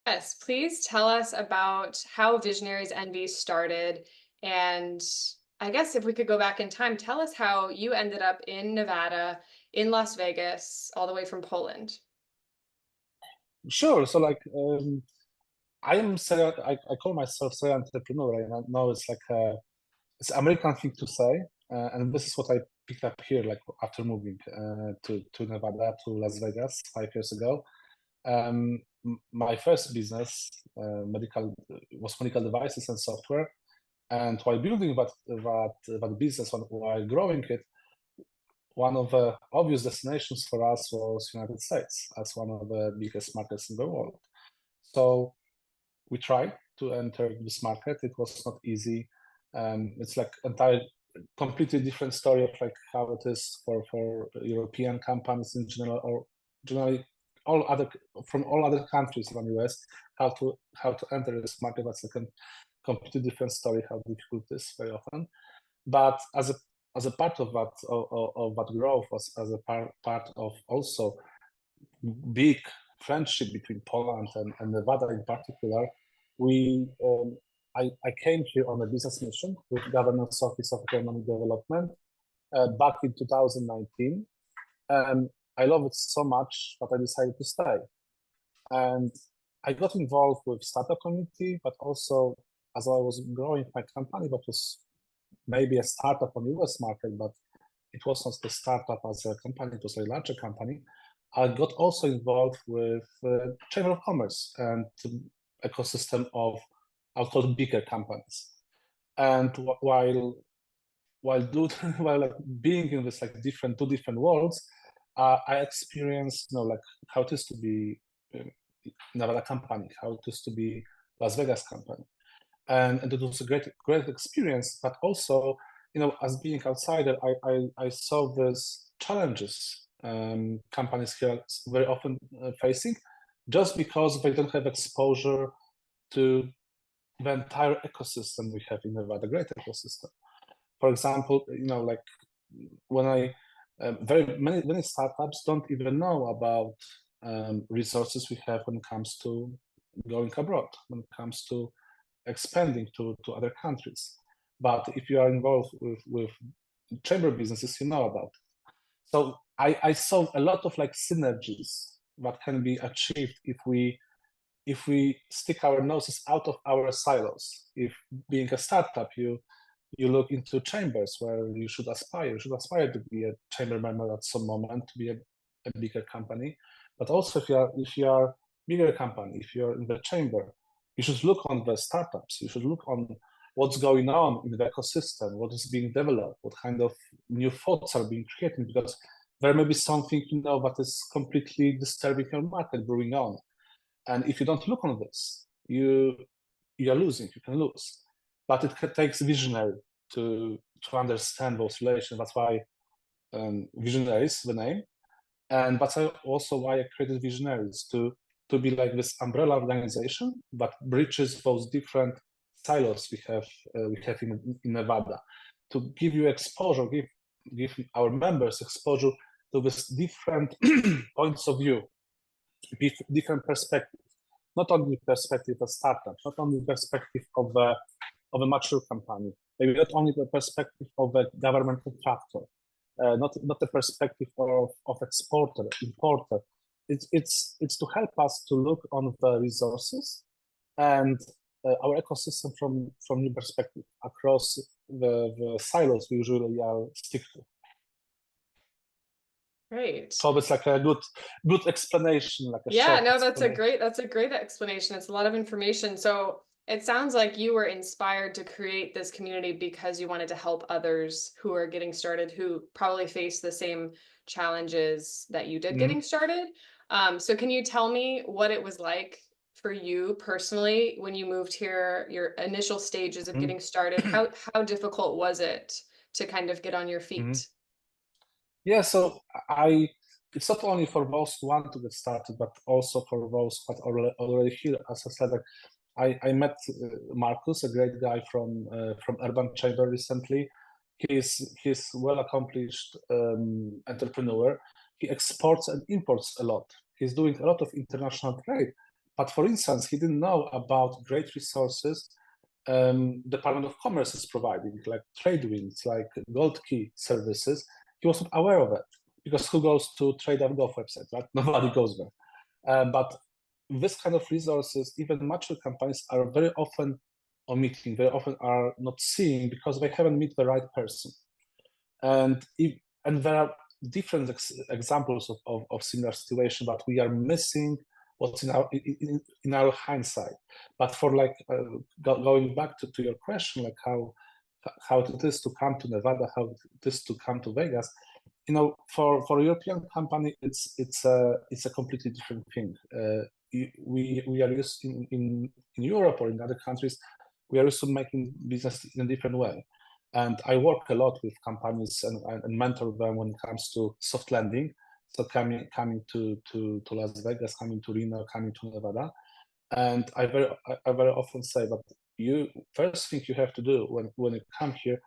Yes, please tell us about how Visionaries NV started. And I guess if we could go back in time, tell us how you ended up in Nevada, in Las Vegas, all the way from Poland. Sure. So I call myself serial entrepreneur. I know it's an American thing to say, and this is what I picked up here, like after moving to Nevada to Las Vegas 5 years ago. My first business, medical devices and software, and while building that business, while growing it, one of the obvious destinations for us was United States as one of the biggest markets in the world. So we tried to enter this market. It was not easy. It's like entire completely different story of like how it is for European companies in general, or generally all other from all other countries around the US, how to enter this market. That's like a completely different story, how difficult it is very often. But as a part of that growth, as a part of also big friendship between Poland and Nevada in particular, we I came here on a business mission with Governance Office of Economic Development back in 2019. I love it so much that I decided to stay. And I got involved with startup community, but also as I was growing my company, that was maybe a startup on the US market, but it was not the startup as a company, it was a larger company. I got also involved with Chamber of Commerce and ecosystem of, I'll call it bigger companies. And while like being in this like two different worlds, I experienced like how it is to be Nevada company, how it is to be Las Vegas company, and it was a great experience. But also, as being outsider, I saw these challenges companies here very often facing, just because they don't have exposure to the entire ecosystem we have in Nevada, great ecosystem. For example, like when very many startups don't even know about resources we have when it comes to going abroad, when it comes to expanding to other countries. But if you are involved with chamber businesses, you know about it. So I saw a lot of like synergies that can be achieved if we stick our noses out of our silos. If being a startup, you look into chambers where you should aspire. You should aspire to be a chamber member at some moment, to be a bigger company. But also if you are bigger company, if you're in the chamber, you should look on the startups. You should look on what's going on in the ecosystem, what is being developed, what kind of new thoughts are being created, because there may be something that is completely disturbing your market brewing on. And if you don't look on this, you're losing. You can lose. But it takes visionary to understand those relations. That's why Visionaries, the name, and that's also why I created Visionaries to be like this umbrella organization that bridges those different silos we have in Nevada, to give you exposure, give our members exposure to this different points of view, different perspectives, not only perspective of startup, not only perspective of a mature company, maybe not only the perspective of a government contractor, not the perspective of exporter, importer. It's to help us to look on the resources and our ecosystem from new perspective across the silos we usually are stick to. Great. So it's like a good explanation, like a Yeah, short no, explanation. that's a great explanation. It's a lot of information. So it sounds like you were inspired to create this community because you wanted to help others who are getting started, who probably face the same challenges that you did Mhm. getting started. So can you tell me what it was like for you personally when you moved here, your initial stages of Mhm. getting started? How difficult was it to kind of get on your Mhm. feet? Yeah, so it's not only for those who want to get started, but also for those who are already here. As I said, like, I met Marcus, a great guy from Urban Chamber recently. He's well accomplished entrepreneur. He exports and imports a lot. He's doing a lot of international trade, But for instance, he didn't know about great resources Department of Commerce is providing, like trade winds, like gold key services. He wasn't aware of it because who goes to trade.gov website, right? Nobody goes there. But this kind of resources, even mature companies are very often omitting, very often are not seeing because they haven't met the right person. And there are different examples of similar situation, but we are missing what's in our hindsight. But for like going back to your question, like how it is to come to Nevada, how it is to come to Vegas, you know, for a European company, it's a completely different thing. We are used in Europe or in other countries, we are used to making business in a different way. And I work a lot with companies and mentor them when it comes to soft landing. So coming to Las Vegas, coming to Reno, coming to Nevada. And I very often say that you first thing you have to do when you come here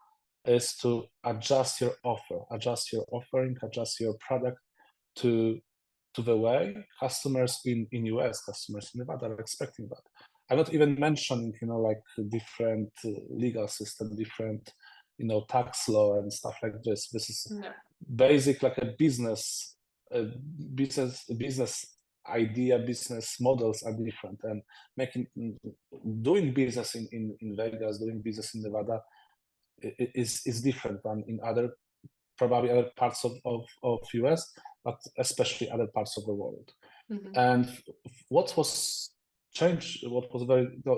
is to adjust your offer, adjust your offering, adjust your product to the way customers in US, customers in Nevada are expecting that. I'm not even mentioning, you know, like different legal system, different, you know, tax law and stuff like this. This is basic, like a business idea, business models are different, and doing business in Vegas, doing business in Nevada is different than in probably other parts of US, but especially other parts of the world. And what was changed, what was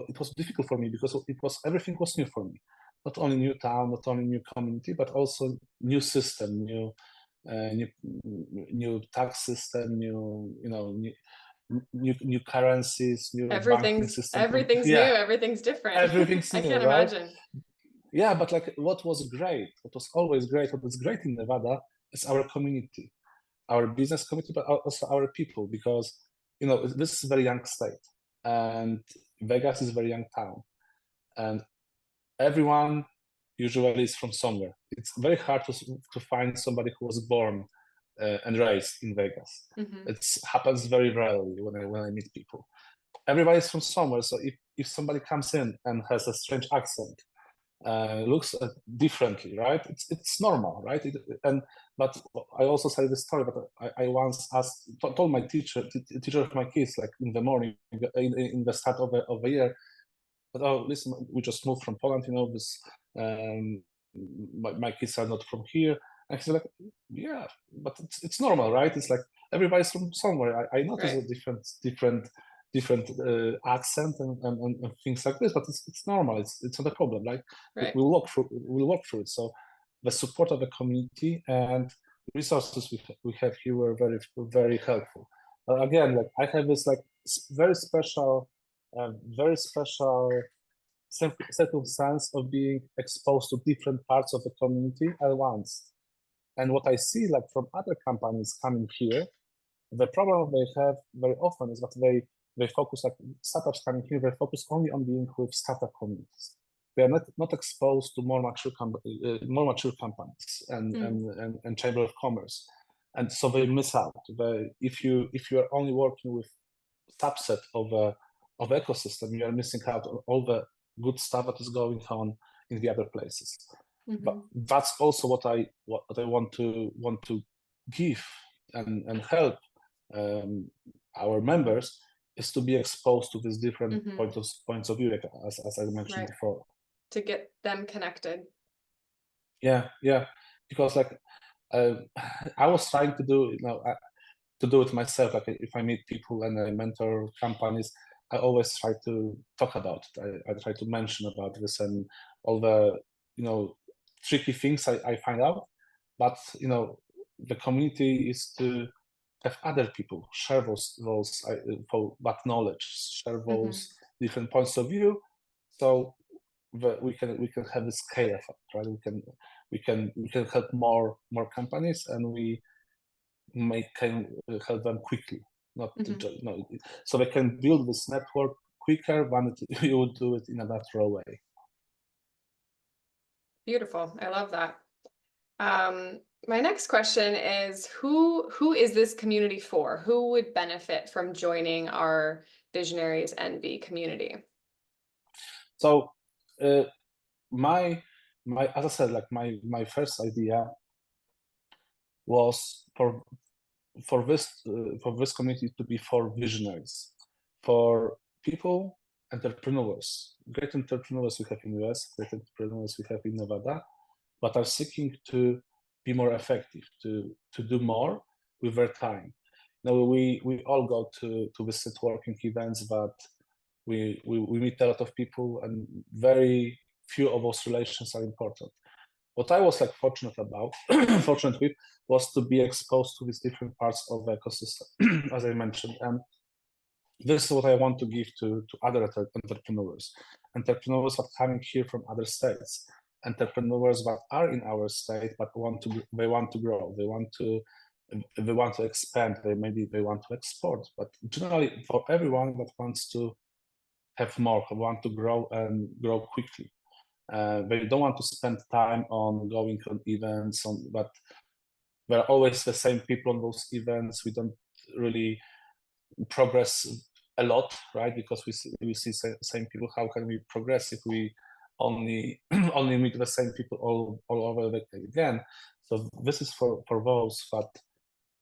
it was difficult for me because everything was new for me. Not only new town, not only new community, but also new system, new tax system, new currencies, new banking system. Everything's new, everything's different. Everything's new, I can't right? imagine. Yeah, but like what was great, what was always great, what was great in Nevada is our community, our business community, but also our people, because, you know, this is a very young state and Vegas is a very young town. And everyone usually is from somewhere. It's very hard to find somebody who was born and raised in Vegas. It happens very rarely when I meet people. Everybody's from somewhere, so if somebody comes in and has a strange accent, looks differently, right? It's normal, right? But I also say this story. But I once told my teacher of my kids, like in the morning, in the start of the year, but oh, listen, we just moved from Poland. You know, this my kids are not from here. And he's like, yeah, but it's normal, right? It's like everybody's from somewhere. I notice a different accent and things like this, but it's normal. It's not a problem. Like we'll walk through it. So the support of the community and resources we have here were very helpful. Again, like I have this like very special circumstance of being exposed to different parts of the community at once. And what I see, like from other companies coming here, the problem they have very often is that they focus, like startups coming here, they focus only on being with startup communities. They are not exposed to more mature companies and chamber of commerce, and so they miss out. If you are only working with subset of ecosystem, you are missing out on all the good stuff that is going on in the other places. But that's also what I want to give and help our members, is to be exposed to these different points of view, as I mentioned before, to get them connected. Yeah, because like I was trying to do, to do it myself. Like if I meet people and I mentor companies, I always try to talk about it. I try to mention about this and all the tricky things I find out. But the community is to have other people share those that knowledge, share those different points of view, so we can have a scale effect, right? We can help more companies, and we can help them quickly, so they can build this network quicker than you would do it in a natural way. Beautiful. I love that. My next question is, who is this community for? Who would benefit from joining our VisionariesNV community? So my as I said, like my first idea was for this community to be for visionaries, for people, entrepreneurs, great entrepreneurs we have in US, great entrepreneurs we have in Nevada, but are seeking to be more effective, to do more with their time. Now we all go to these networking events, but we meet a lot of people, and very few of those relations are important. What I was like fortunate with, was to be exposed to these different parts of the ecosystem, as I mentioned, and this is what I want to give to other entrepreneurs that are coming here from other states, entrepreneurs that are in our state but want to grow, they want to expand, maybe they want to export, but generally for everyone that wants to have more, want to grow and grow quickly. They don't want to spend time on going on events, but there are always the same people on those events. We don't really progress a lot, right? Because we see same people. How can we progress if we only meet the same people all over again? So this is for those that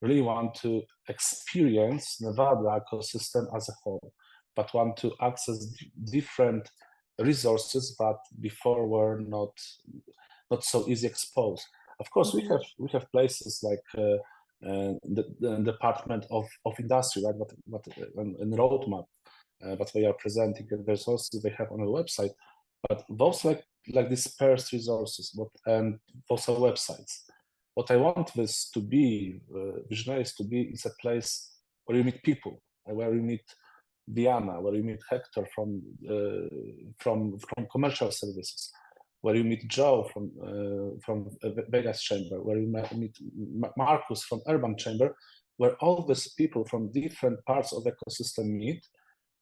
really want to experience Nevada ecosystem as a whole, but want to access different resources that before were not so easy exposed. Of course, we have places like the Department of Industry, right? But and roadmap that they are presenting, and there's also they have on the website. But those like dispersed resources, and those are websites. What I want this to be, Visionaries to be, is a place where you meet people, where you meet Diana, where you meet Hector from commercial services, where you meet Joe from Vegas Chamber, where you meet Marcus from Urban Chamber, where all these people from different parts of the ecosystem meet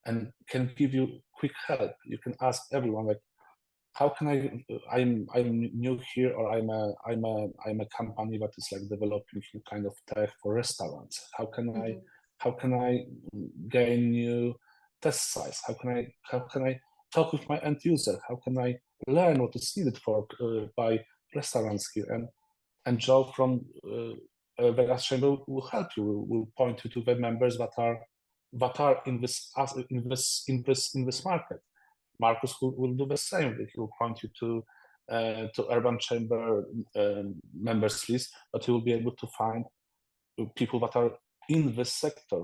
and can give you quick help. You can ask everyone, like, how can I'm new here, or I'm a company that is like developing new kind of tech for restaurants. How can I gain new test sites? How can I talk with my end user? How can I learn what is needed by restaurants here? And Joe from Vegas Chamber will help you. Will point you to the members that are in this market. Marcus will do the same. He will point you to Urban Chamber members list, but you will be able to find people that are in this sector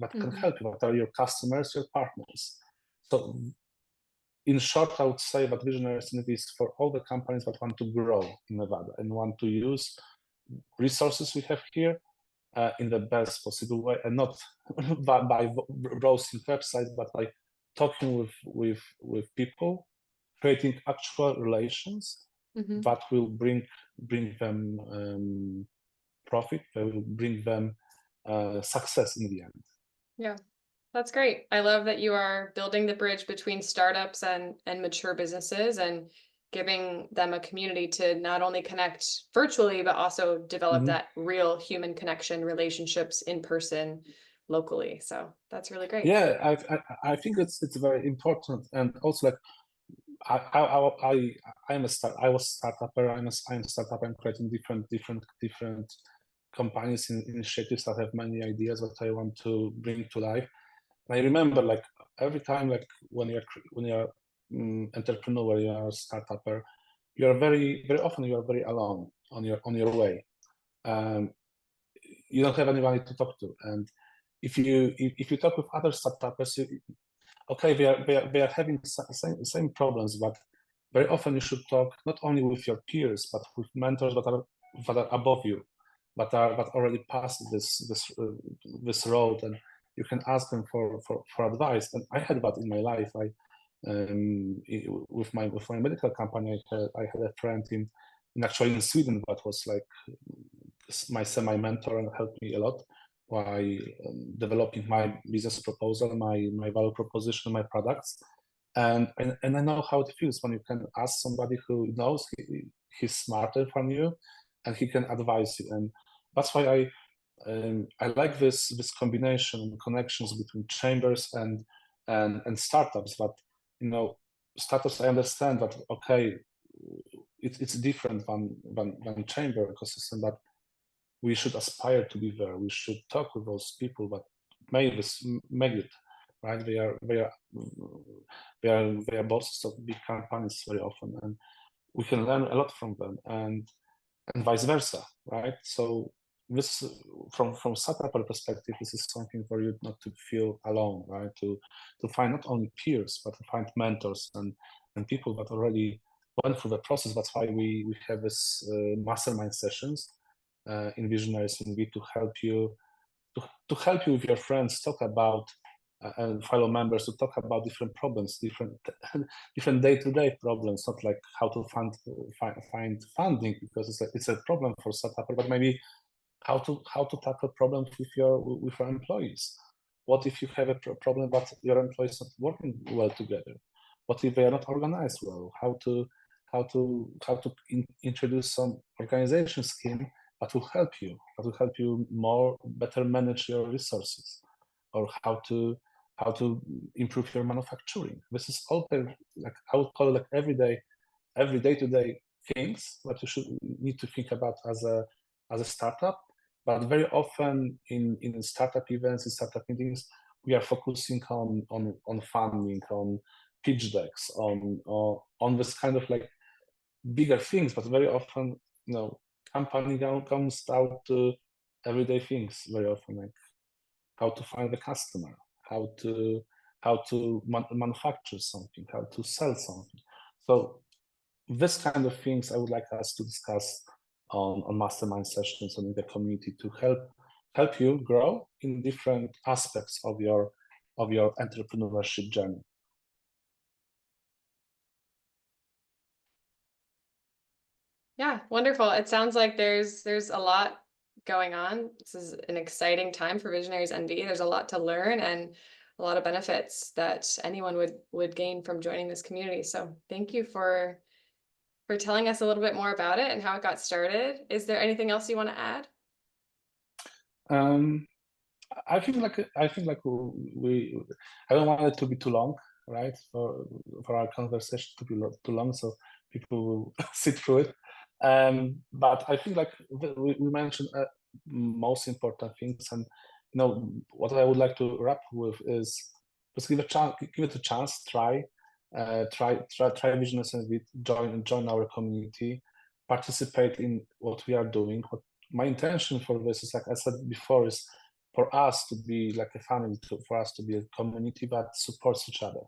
that can help you, that are your customers, your partners. So in short, I would say that VisionariesNV is for all the companies that want to grow in Nevada and want to use resources we have here in the best possible way, and not by browsing websites, but by talking with people, creating actual relations that will bring them profit, that will bring them success in the end. Yeah, that's great. I love that you are building the bridge between startups and mature businesses, and giving them a community to not only connect virtually, but also develop that real human connection, relationships in person, locally. So that's really great. Yeah, I think it's very important, and also like I was startupper. I'm a startup. I'm creating different companies and initiatives that have many ideas that I want to bring to life. And I remember, like, every time, like when you're entrepreneur, you are a startupper, you are very often you are very alone on your way. You don't have anybody to talk to, and if you talk with other startuppers, okay, they are having same problems, but very often you should talk not only with your peers, but with mentors that are above you, that already passed this road, and you can ask them for advice. And I had that in my life. With my medical company, I had a friend actually in Sweden that was like my semi-mentor and helped me a lot by developing my business proposal, my value proposition, my products. And I know how it feels when you can ask somebody who knows he's smarter than you, and he can advise you. And that's why I like this combination and connections between chambers and and startups. But startups, I understand that, okay, it's different than chamber ecosystem, but we should aspire to be there. We should talk with those people that made it, right? They are bosses of big companies very often, and we can learn a lot from them, and vice versa, right? So this, from startup perspective, this is something for you not to feel alone, right? To find not only peers, but to find mentors and people that already went through the process. That's why we have this mastermind sessions in VisionariesNV to help you with your friends, talk about and fellow members, to talk about different problems, different day-to-day problems, not like how to find funding, because it's a problem for startup, but maybe how to tackle problems with your employees. What if you have a problem but your employees not working well together? What if they are not organized well? How to introduce some organization scheme that will help you better manage your resources, or how to improve your manufacturing. This is all like, I would call it like every day-to-day things that you should need to think about as a startup. But very often in startup events, in startup meetings, we are focusing on funding, on pitch decks, on this kind of like bigger things. But very often, company comes down to everyday things very often, like how to find the customer, how to manufacture something, how to sell something. So this kind of things I would like us to discuss on mastermind sessions and in the community, to help you grow in different aspects of your entrepreneurship journey. Yeah, wonderful. It sounds like there's a lot going on. This is an exciting time for Visionaries NV. There's a lot to learn and a lot of benefits that anyone would gain from joining this community. So thank you for telling us a little bit more about it and how it got started. Is there anything else you want to add? I think like we I don't want it to be too long, right? For our conversation to be too long, so people will sit through it. But I think like we mentioned most important things, and what I would like to wrap with is just give it a chance, try VisionariesNV, join our community, participate in what we are doing. What my intention for this is, like I said before, is for us to be like a family, for us to be a community that supports each other.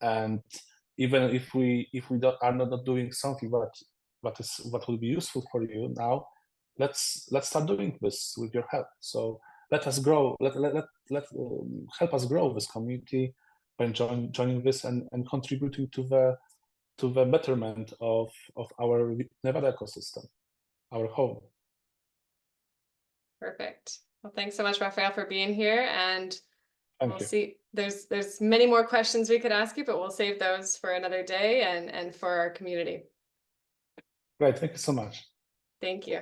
And even if we are not doing something what will be useful for you now, let's start doing this with your help. So let us grow. Let help us grow this community by joining this and contributing to the betterment of our Nevada ecosystem, our home. Perfect. Well, thanks so much, Rafael, for being here. And Thank you. see, there's many more questions we could ask you, but we'll save those for another day and for our community. Great. Thank you so much. Thank you.